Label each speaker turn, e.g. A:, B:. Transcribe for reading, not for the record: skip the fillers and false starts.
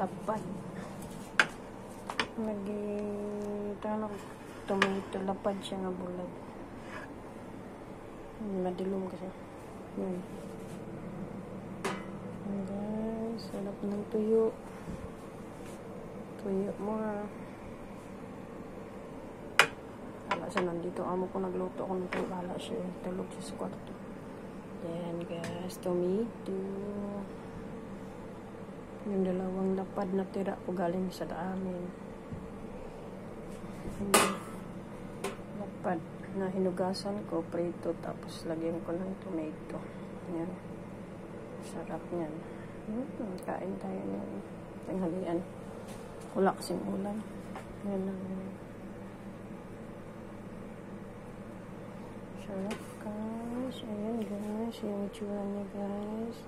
A: lapad. Nag-tanong tomato, lapad siya nga bulag. Madilom kasi. Yan. Guys, sarap ng tuyo. Tuyo mo ha. Wala siya nandito. Amo ko nagluto ako ng tuyo. Wala siya. Tulog siya sa kwarto. Yan guys, tomato. Yung dalawang lapad na tira ko galing sa amin. Lapad na hinugasan ko, prito, tapos lagyan ko ng tomato. Yan. Sarap yan. Kain tayo ng tanghalian. Wala kasing ulam. Yan lang. Sarap guys. Ayan guys. Yung itsura niya guys.